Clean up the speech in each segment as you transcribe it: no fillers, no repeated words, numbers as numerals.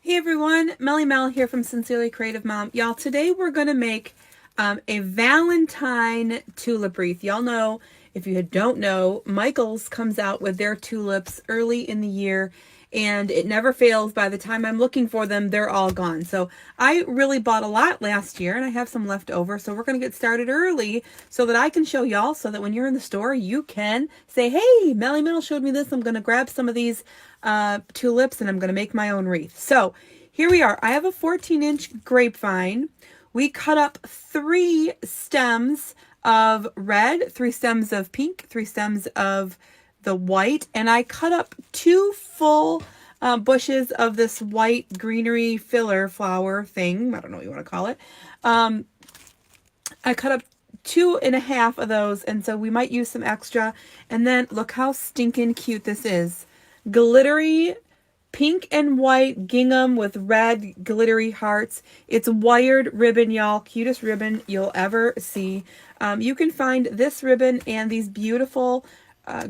Hey everyone, Melly Mel here from Sincerely Creative Mom. Y'all, today we're going to make a Valentine tulip wreath. Y'all know, if you don't know, Michaels comes out with their tulips early in the year and it never fails. By the time I'm looking for them, they're all gone. So I really bought a lot last year and I have some left over. So we're going to get started early so that I can show y'all, so that when you're in the store, you can say, hey, Melly Mel showed me this. I'm going to grab some of these tulips and I'm going to make my own wreath. So here we are. I have a 14-inch grapevine. We cut up 3 stems of red, 3 stems of pink, 3 stems of the white, and I cut up 2 full bushes of this white greenery filler flower thing. I don't know what you want to call it. I cut up 2.5 of those, and so we might use some extra. And then look how stinking cute this is. Glittery pink and white gingham with red glittery hearts. It's wired ribbon, y'all. Cutest ribbon you'll ever see. You can find this ribbon and these beautiful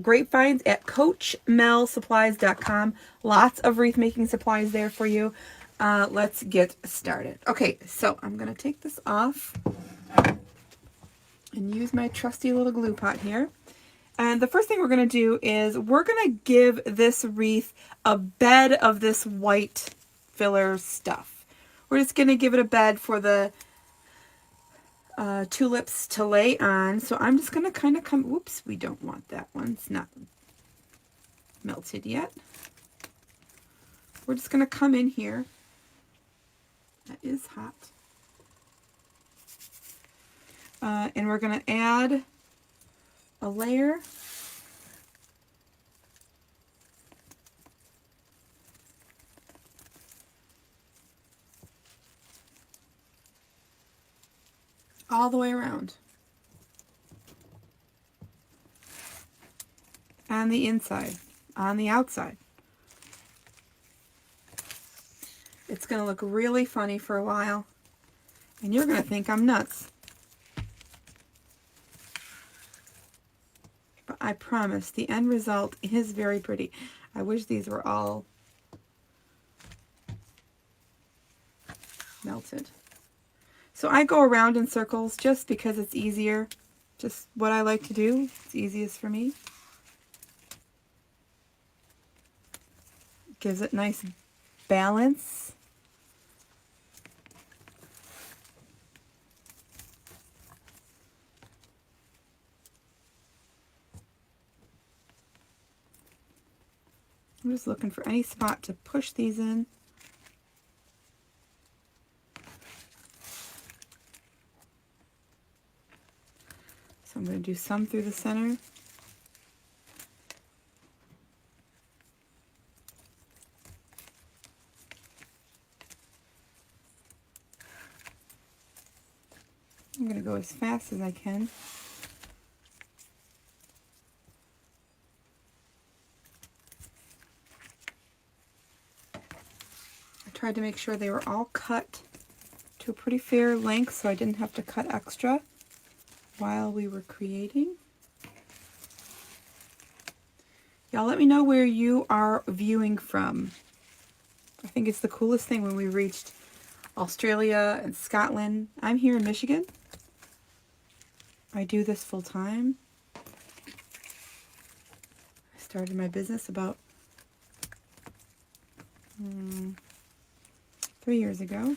grapevines at CoachMelSupplies.com. Lots of wreath making supplies there for you. Let's get started. Okay, so I'm going to take this off and use my trusty little glue pot here. And the first thing we're going to do is we're going to give this wreath a bed of this white filler stuff. We're just going to give it a bed for the tulips to lay on. So I'm just going to kind of come, whoops, we don't want that one. It's not melted yet. We're just going to come in here. That is hot. And we're going to add a layer. All the way around. On the inside, on the outside. It's going to look really funny for a while, and you're going to think I'm nuts. But I promise, the end result is very pretty. I wish these were all melted. So I go around in circles just because it's easier. Just what I like to do. It's easiest for me. It gives it nice balance. I'm just looking for any spot to push these in. So I'm going to do some through the center. I'm going to go as fast as I can. I tried to make sure they were all cut to a pretty fair length so I didn't have to cut extra while we were creating. Y'all let me know where you are viewing from. I think it's the coolest thing when we reached Australia and Scotland. I'm here in Michigan. I do this full time. I started my business about 3 years ago.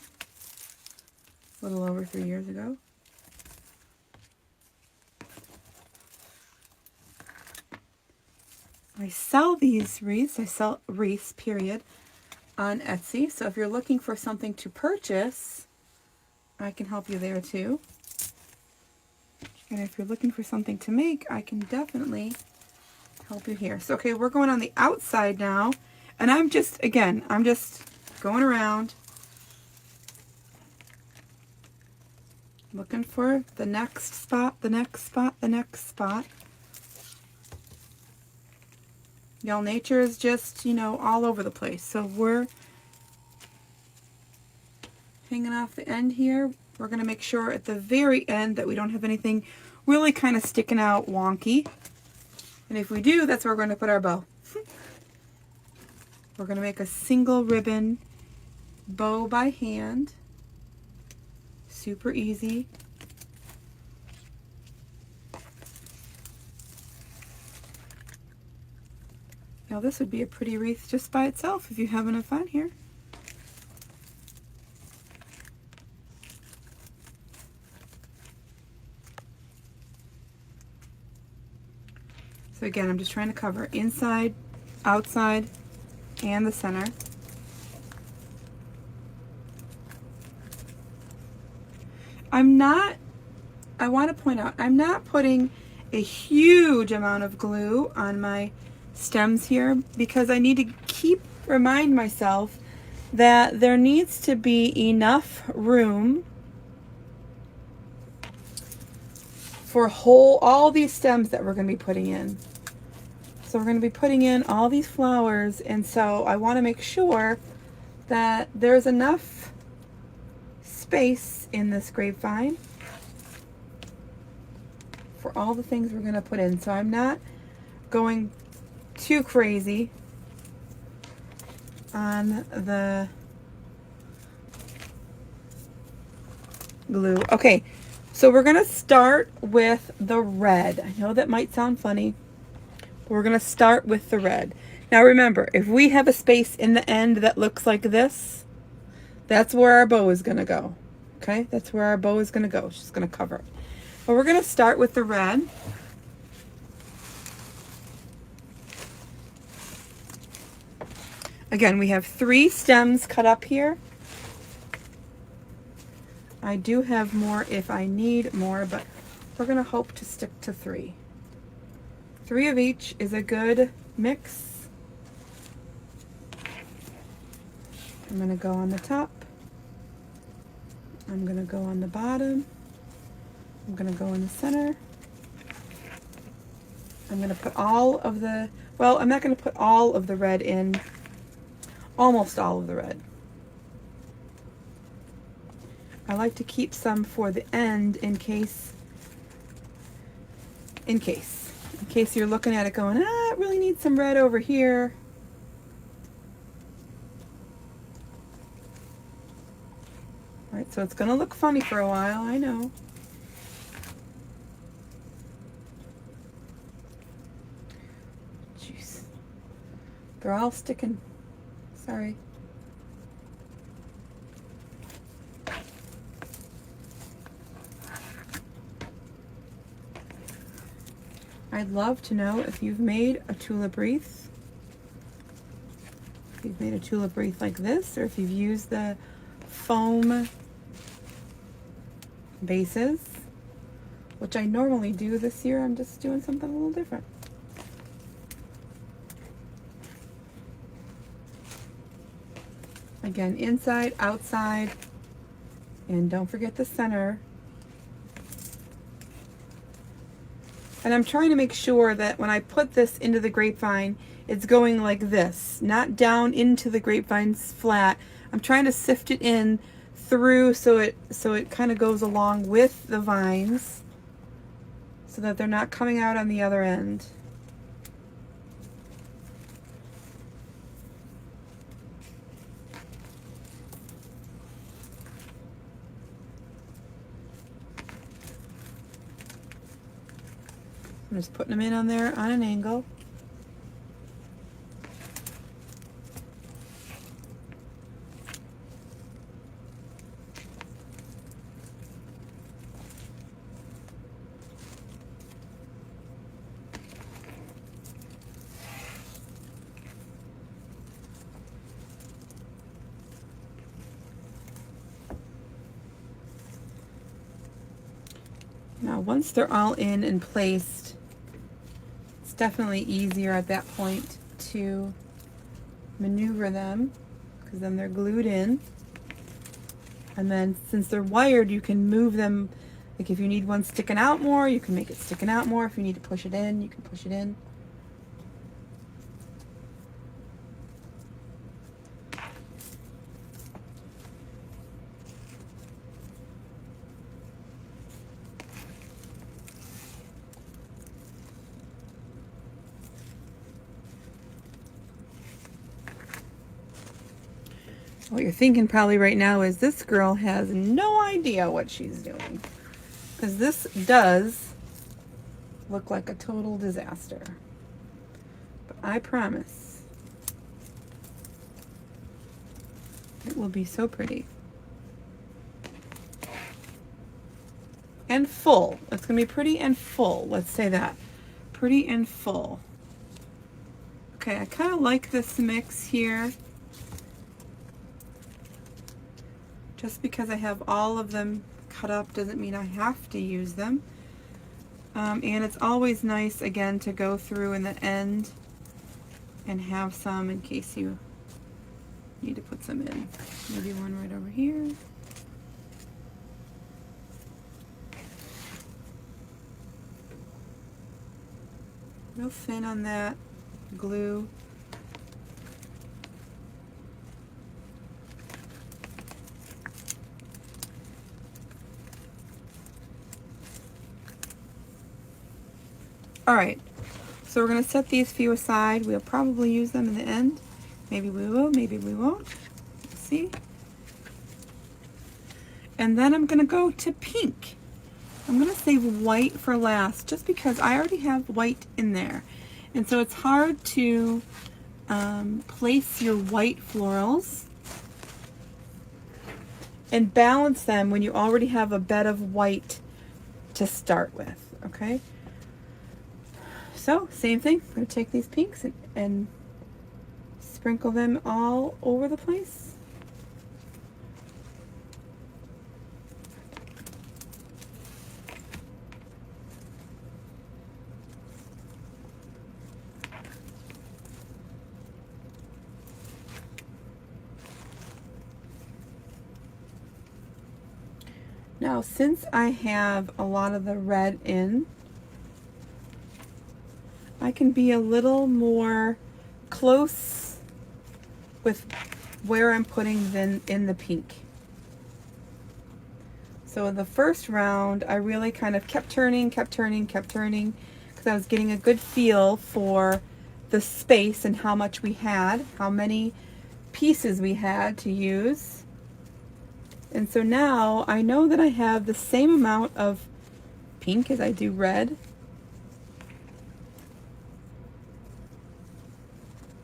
A little over 3 years ago. I sell these wreaths. I sell wreaths, period, on Etsy. So if you're looking for something to purchase, I can help you there too. And if you're looking for something to make, I can definitely help you here. So, okay, we're going on the outside now. And I'm just going around looking for the next spot, the next spot, the next spot. Y'all, nature is just, all over the place. So we're hanging off the end here. We're going to make sure at the very end that we don't have anything really kind of sticking out wonky. And if we do, that's where we're going to put our bow. We're going to make a single ribbon bow by hand. Super easy. Now this would be a pretty wreath just by itself if you have enough on here. So again, I'm just trying to cover inside, outside, and the center. I want to point out, I'm not putting a huge amount of glue on my stems here because I need to remind myself that there needs to be enough room for all these stems that we're going to be putting in. So we're going to be putting in all these flowers, and so I want to make sure that there's enough space in this grapevine for all the things we're going to put in. So I'm not going too crazy on the glue. Okay, so we're going to start with the red. I know that might sound funny, but we're going to start with the red. Now remember, if we have a space in the end that looks like this, that's where our bow is going to go. Okay, that's where our bow is going to go. She's going to cover it. But we're going to start with the red. Again, we have 3 stems cut up here. I do have more if I need more, but we're going to hope to stick to 3. 3 of each is a good mix. I'm going to go on the top. I'm going to go on the bottom. I'm going to go in the center. I'm going to put all of the, well, I'm not going to put all of the red in, almost all of the red. I like to keep some for the end in case you're looking at it going, it really needs some red over here. All right, so it's going to look funny for a while, I know. Jeez. They're all sticking. Sorry. I'd love to know if you've made a tulip wreath. If you've made a tulip wreath like this, or if you've used the foam bases, which I normally do this year. I'm just doing something a little different. Again, inside, outside, and don't forget the center. And I'm trying to make sure that when I put this into the grapevine, it's going like this, not down into the grapevine's flat. I'm trying to sift it in through so it kind of goes along with the vines so that they're not coming out on the other end. I'm just putting them in on there on an angle. Now, once they're all in and placed, it's definitely easier at that point to maneuver them because then they're glued in. And then since they're wired, you can move them. Like if you need one sticking out more, you can make it sticking out more. If you need to push it in, you can push it in. What you're thinking probably right now is this girl has no idea what she's doing. Because this does look like a total disaster. But I promise it will be so pretty. And full. It's going to be pretty and full. Let's say that. Pretty and full. Okay, I kind of like this mix here. Just because I have all of them cut up doesn't mean I have to use them. And it's always nice, again, to go through in the end and have some in case you need to put some in. Maybe one right over here. Real thin on that glue. Alright, so we're going to set these few aside. We'll probably use them in the end. Maybe we will, maybe we won't. Let's see. And then I'm going to go to pink. I'm going to save white for last just because I already have white in there. And so it's hard to place your white florals and balance them when you already have a bed of white to start with, okay? So, same thing. I'm going to take these pinks and sprinkle them all over the place. Now, since I have a lot of the red in, I can be a little more close with where I'm putting them in the pink. So in the first round, I really kind of kept turning, because I was getting a good feel for the space and how much we had, how many pieces we had to use. And so now I know that I have the same amount of pink as I do red.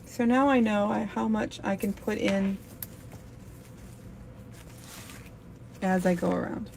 So now I know how much I can put in as I go around.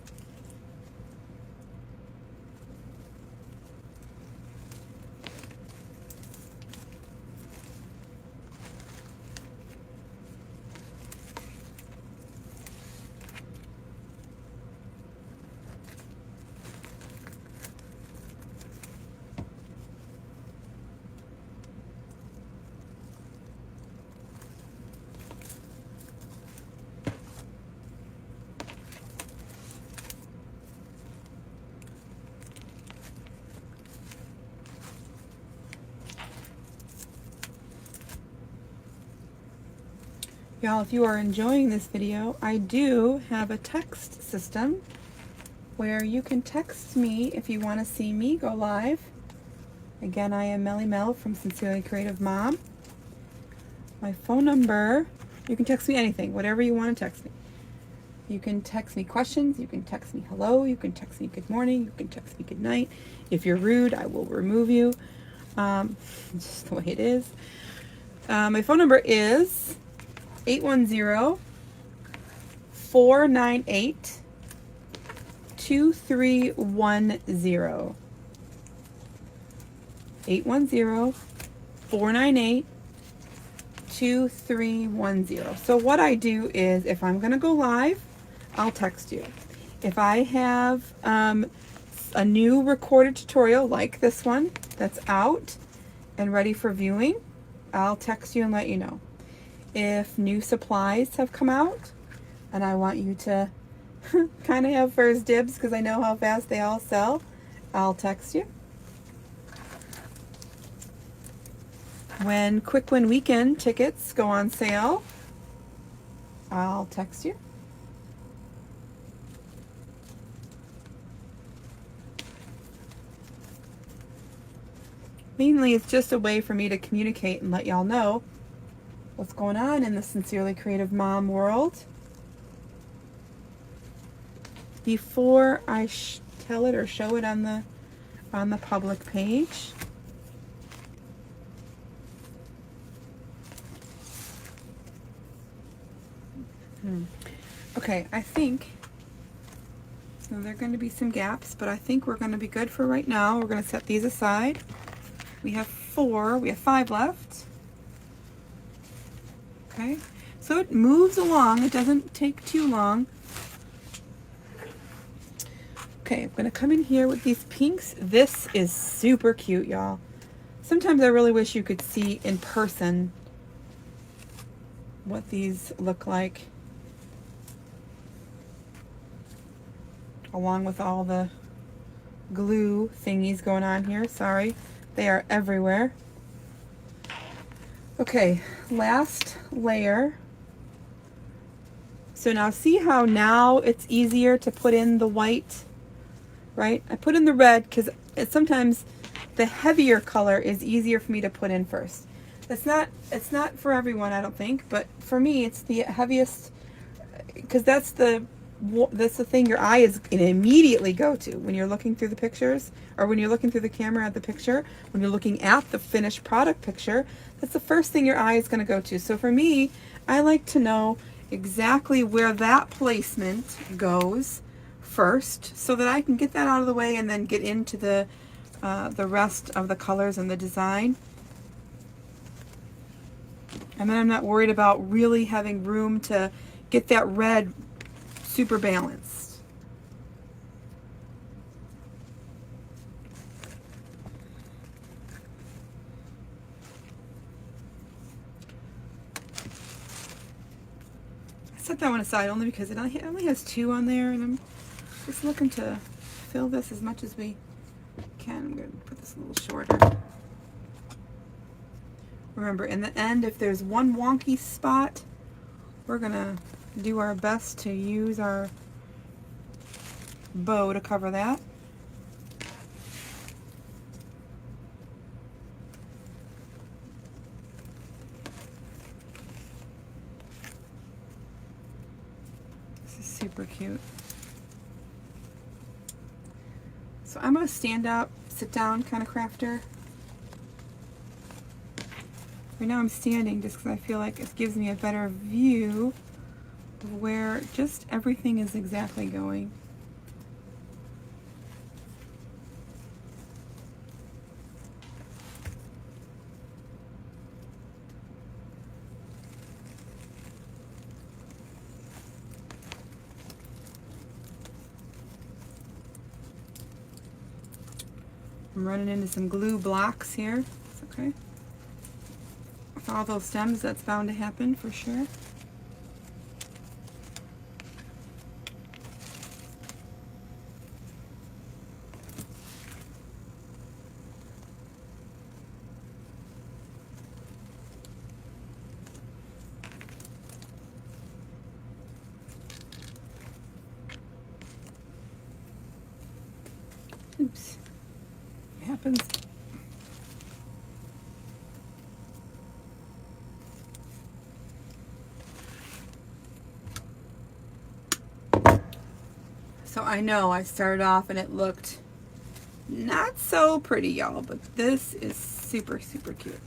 Y'all, if you are enjoying this video, I do have a text system where you can text me if you want to see me go live. Again, I am Melly Mel from Sincerely Creative Mom. My phone number, you can text me anything, whatever you want to text me. You can text me questions, you can text me hello, you can text me good morning, you can text me good night. If you're rude, I will remove you. Just the way it is. My phone number is 810-498-2310. 810-498-2310. So what I do is, if I'm going to go live, I'll text you. If I have a new recorded tutorial like this one that's out and ready for viewing, I'll text you and let you know. If new supplies have come out and I want you to kind of have first dibs because I know how fast they all sell, I'll text you. When Quick Win Weekend tickets go on sale, I'll text you. Mainly, it's just a way for me to communicate and let y'all know what's going on in the Sincerely Creative Mom world before I tell it or show it on the public page. Okay, I think so there are going to be some gaps, but I think we're going to be good for right now. We're going to set these aside. We have 5 left. Okay, so it moves along. It doesn't take too long. Okay, I'm going to come in here with these pinks. This is super cute, y'all. Sometimes I really wish you could see in person what these look like, along with all the glue thingies going on here. Sorry, they are everywhere. Okay, last layer. So now see how now it's easier to put in the white, right? I put in the red because sometimes the heavier color is easier for me to put in first. It's not for everyone, I don't think, but for me it's the heaviest, because that's the thing your eye is going to immediately go to when you're looking through the pictures, or when you're looking through the camera at the picture, when you're looking at the finished product picture. That's the first thing your eye is going to go to. So for me, I like to know exactly where that placement goes first, so that I can get that out of the way and then get into the rest of the colors and the design. And then I'm not worried about really having room to get that red super balanced. I set that one aside only because it only has 2 on there, and I'm just looking to fill this as much as we can. I'm going to put this a little shorter. Remember, in the end, if there's one wonky spot, we're going to do our best to use our bow to cover that. This is super cute. So I'm going to stand up, sit down kind of crafter. Right now I'm standing just because I feel like it gives me a better view of where just everything is exactly going. I'm running into some glue blocks here. It's okay. With all those stems, that's bound to happen for sure. Oops. It happens. So I know I started off and it looked not so pretty, y'all, but this is super, super cute.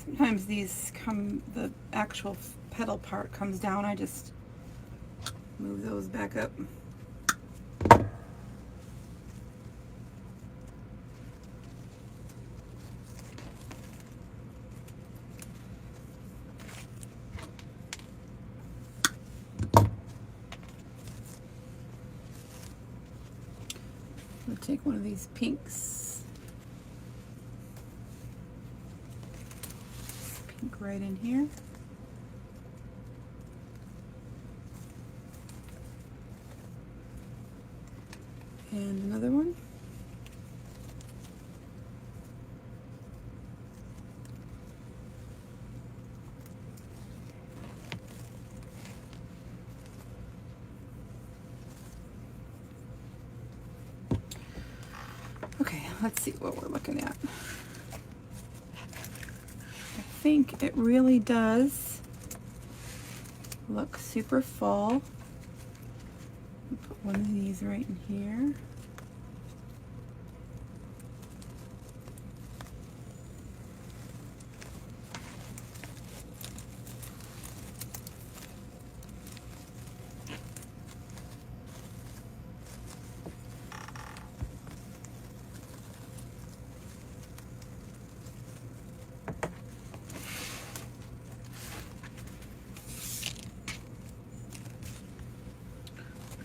Sometimes these come, the actual petal part comes down. I just move those back up. I'll take one of these pinks. Pink right in here. And another one. Okay, let's see what we're looking at. I think it really does look super full. Put one of these right in here.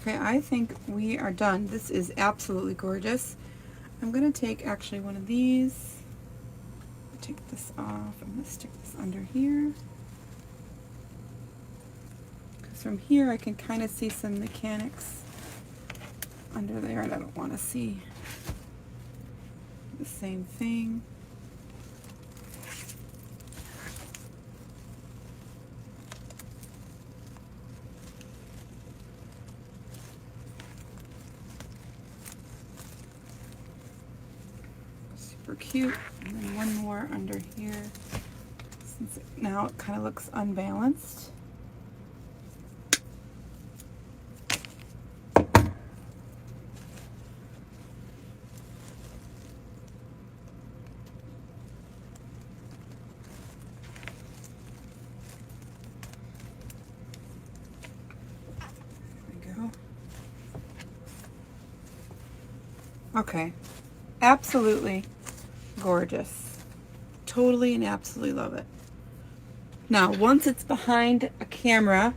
Okay, I think we are done. This is absolutely gorgeous. I'm going to take actually one of these. Take this off. I'm going to stick this under here. Because from here I can kind of see some mechanics under there, and I don't want to see the same thing. Super cute. And then one more under here. Since now it kind of looks unbalanced. There we go. Okay. Absolutely gorgeous. Totally and absolutely love it. Now, once it's behind a camera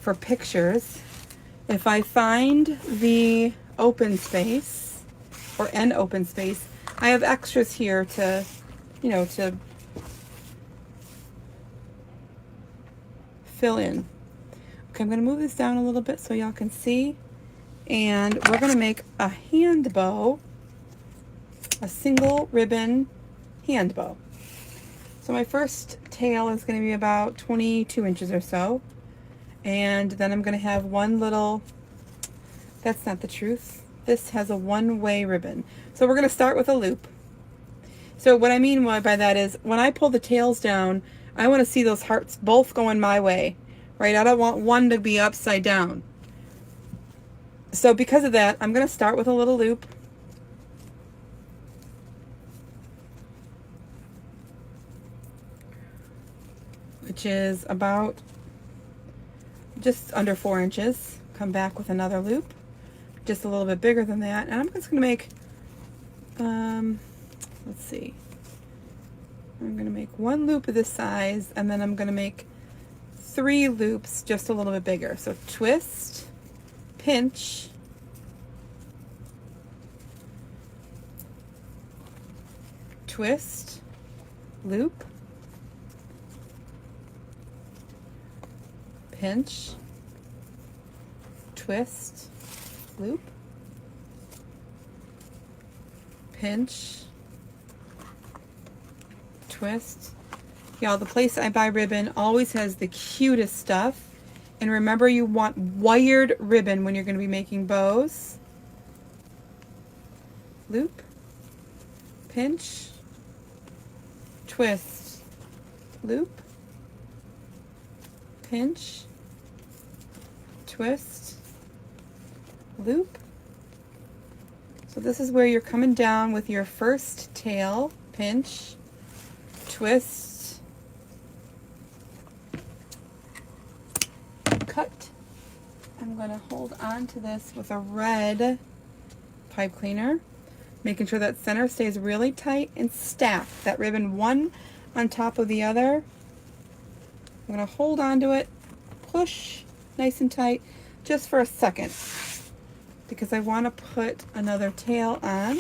for pictures, if I find the open space or an open space, I have extras here to, you know, to fill in. Okay, I'm going to move this down a little bit so y'all can see. And we're going to make a hand bow. A single ribbon hand bow. So my first tail is going to be about 22 inches or so, and then I'm going to have one little, that's not the truth, this has a one-way ribbon. So we're going to start with a loop. So what I mean by that is when I pull the tails down, I want to see those hearts both going my way, right? I don't want one to be upside down. So because of that, I'm going to start with a little loop. Which is about just under 4 inches. Come back with another loop, just a little bit bigger than that. And I'm just going to make, let's see, I'm going to make one loop of this size, and then I'm going to make 3 loops just a little bit bigger. So twist, pinch, twist, loop, pinch, twist, loop, pinch, twist. Y'all, the place I buy ribbon always has the cutest stuff. And remember, you want wired ribbon when you're going to be making bows. Loop, pinch, twist, loop, pinch, twist, loop. So this is where you're coming down with your first tail, pinch, twist, cut. I'm going to hold on to this with a red pipe cleaner, making sure that center stays really tight and stack that ribbon one on top of the other. I'm going to hold on to it, push nice and tight just for a second because I want to put another tail on.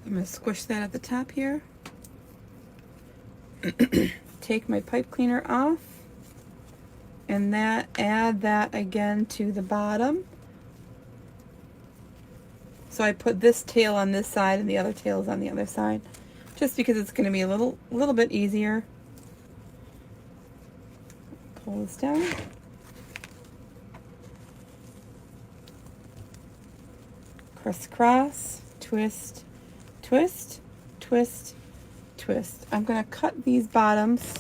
I'm going to squish that at the top here. Take my pipe cleaner off and add that again to the bottom. So I put this tail on this side and the other tail is on the other side, just because it's going to be a little bit easier. Pull this down. Crisscross, twist, twist, twist, twist. I'm going to cut these bottoms.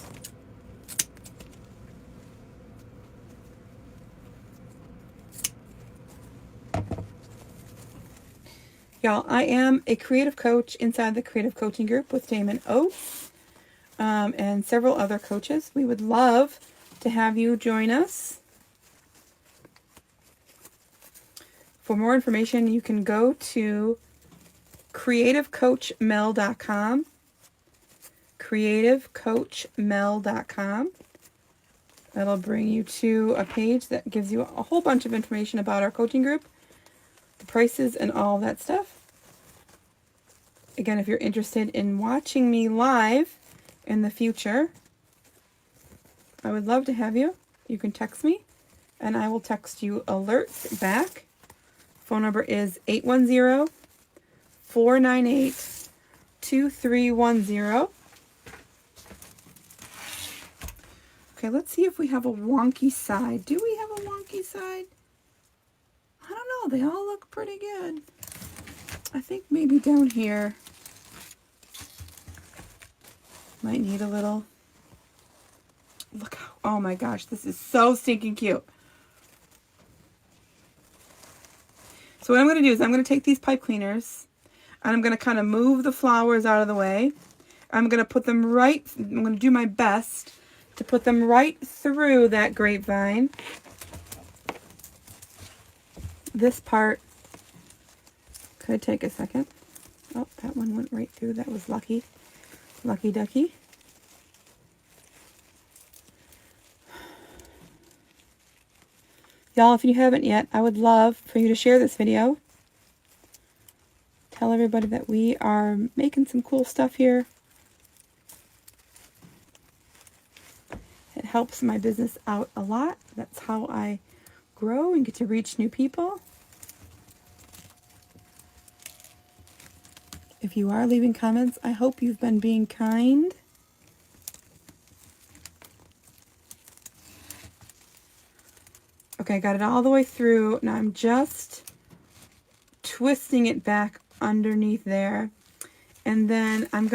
Y'all, I am a creative coach inside the Creative Coaching Group with Damon Oates and several other coaches. We would love to have you join us. For more information, you can go to creativecoachmel.com. creativecoachmel.com. That'll bring you to a page that gives you a whole bunch of information about our coaching group, the prices and all that stuff. Again, if you're interested in watching me live in the future, I would love to have you. You can text me and I will text you alerts back. Phone number is 810-498-2310. Okay, let's see if we have a wonky side. Do we have a wonky side? I don't know. They all look pretty good. I think maybe down here might need a little. Look how, oh my gosh, this is so stinking cute. So what I'm going to do is I'm going to take these pipe cleaners and I'm going to kind of move the flowers out of the way. I'm going to put them right, I'm going to do my best to put them right through that grapevine. This part could take a second. Oh, that one went right through. That was lucky. Lucky ducky. Y'all, if you haven't yet, I would love for you to share this video. Tell everybody that we are making some cool stuff here. It helps my business out a lot. That's how I grow and get to reach new people. If you are leaving comments, I hope you've been being kind. Okay, I got it all the way through. Now I'm just twisting it back underneath there. And then I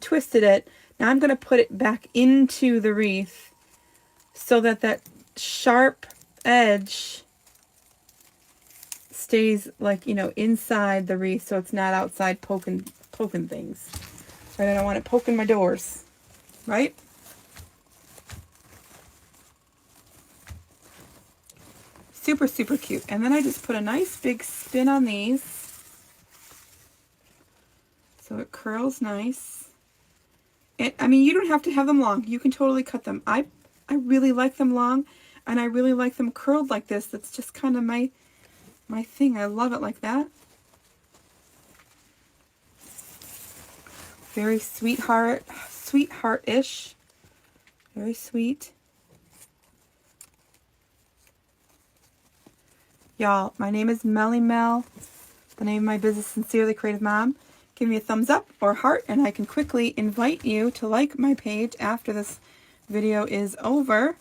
twisted it. Now I'm going to put it back into the wreath so that that sharp edge stays, like, you know, inside the wreath, so it's not outside poking things. Right? I don't want it poking my doors. Right? Super, super cute. And then I just put a nice big spin on these so it curls nice. And, I mean, you don't have to have them long. You can totally cut them. I really like them long, and I really like them curled like this. That's just kind of my thing. I love it like that. Very sweetheart-ish. Very sweet. Y'all, my name is Melly Mel. The name of my business, Sincerely Creative Mom. Give me a thumbs up or heart, and I can quickly invite you to like my page after this video is over.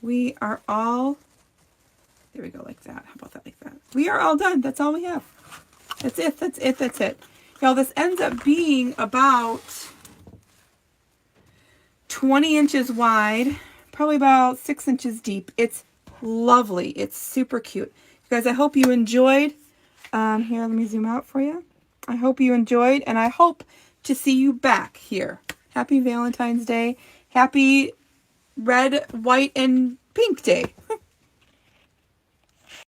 We are all, there we go, like that. How about that, like that? We are all done. That's all we have. That's it, that's it, that's it. Y'all, this ends up being about 20 inches wide probably about 6 inches deep. It's lovely. It's super cute. You guys, I hope you enjoyed. Here, let me zoom out for you. I hope you enjoyed, and I hope to see you back here. Happy Valentine's Day. Happy red, white, and pink day